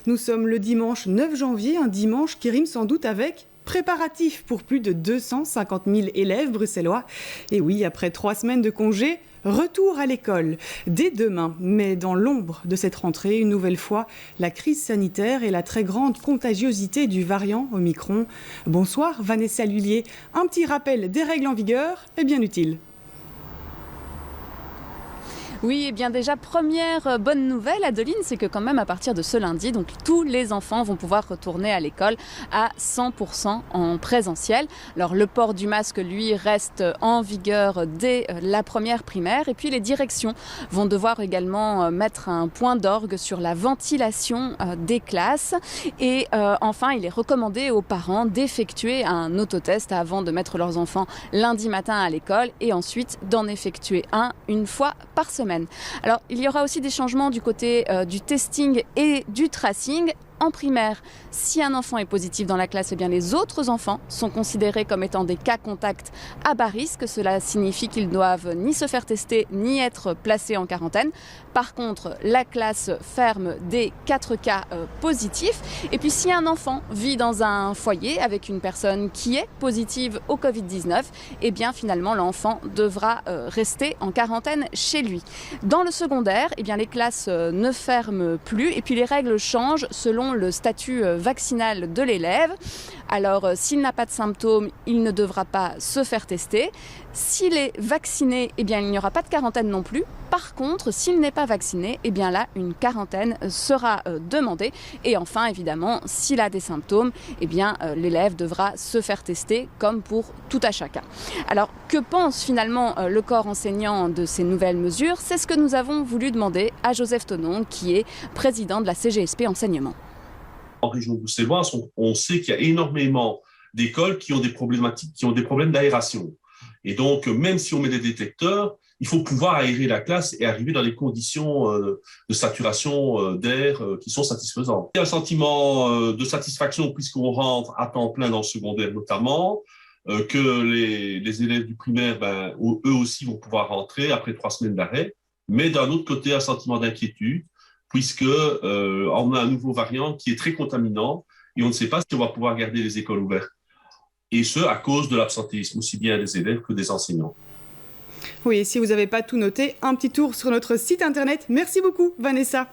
Nous sommes le dimanche 9 janvier, un dimanche qui rime sans doute avec préparatif pour plus de 250 000 élèves bruxellois. Et oui, après 3 semaines de congé, retour à l'école dès demain. Mais dans l'ombre de cette rentrée, une nouvelle fois, la crise sanitaire et la très grande contagiosité du variant Omicron. Bonsoir Vanessa Lullier. Un petit rappel des règles en vigueur est bien utile. Oui, et bien déjà, première bonne nouvelle, Adeline, c'est que quand même à partir de ce lundi, donc tous les enfants vont pouvoir retourner à l'école à 100% en présentiel. Alors le port du masque, lui, reste en vigueur dès la première primaire. Et puis les directions vont devoir également mettre un point d'orgue sur la ventilation des classes. Et enfin, il est recommandé aux parents d'effectuer un autotest avant de mettre leurs enfants lundi matin à l'école et ensuite d'en effectuer un une fois par semaine. Alors, il y aura aussi des changements du côté du testing et du tracing. En primaire, si un enfant est positif dans la classe, eh bien les autres enfants sont considérés comme étant des cas contacts à bas risque. Cela signifie qu'ils ne doivent ni se faire tester ni être placés en quarantaine. Par contre, la classe ferme dès 4 cas positifs. Et puis si un enfant vit dans un foyer avec une personne qui est positive au Covid-19, eh bien finalement l'enfant devra rester en quarantaine chez lui. Dans le secondaire, eh bien les classes ne ferment plus et puis les règles changent selon le statut vaccinal de l'élève. Alors, s'il n'a pas de symptômes, il ne devra pas se faire tester. S'il est vacciné, eh bien, il n'y aura pas de quarantaine non plus. Par contre, s'il n'est pas vacciné, eh bien là, une quarantaine sera demandée. Et enfin, évidemment, s'il a des symptômes, eh bien, l'élève devra se faire tester comme pour tout à chacun. Alors, que pense finalement le corps enseignant de ces nouvelles mesures? C'est ce que nous avons voulu demander à Joseph Tonon, qui est président de la CGSP Enseignement. En région bruxelloise, on sait qu'il y a énormément d'écoles qui ont des problématiques, qui ont des problèmes d'aération. Et donc, même si on met des détecteurs, il faut pouvoir aérer la classe et arriver dans des conditions de saturation d'air qui sont satisfaisantes. Il y a un sentiment de satisfaction puisqu'on rentre à temps plein dans le secondaire notamment, que les élèves du primaire, eux aussi vont pouvoir rentrer après 3 semaines d'arrêt. Mais d'un autre côté, un sentiment d'inquiétude puisque on a un nouveau variant qui est très contaminant et on ne sait pas si on va pouvoir garder les écoles ouvertes. Et ce, à cause de l'absentéisme, aussi bien des élèves que des enseignants. Oui, et si vous n'avez pas tout noté, un petit tour sur notre site internet. Merci beaucoup, Vanessa.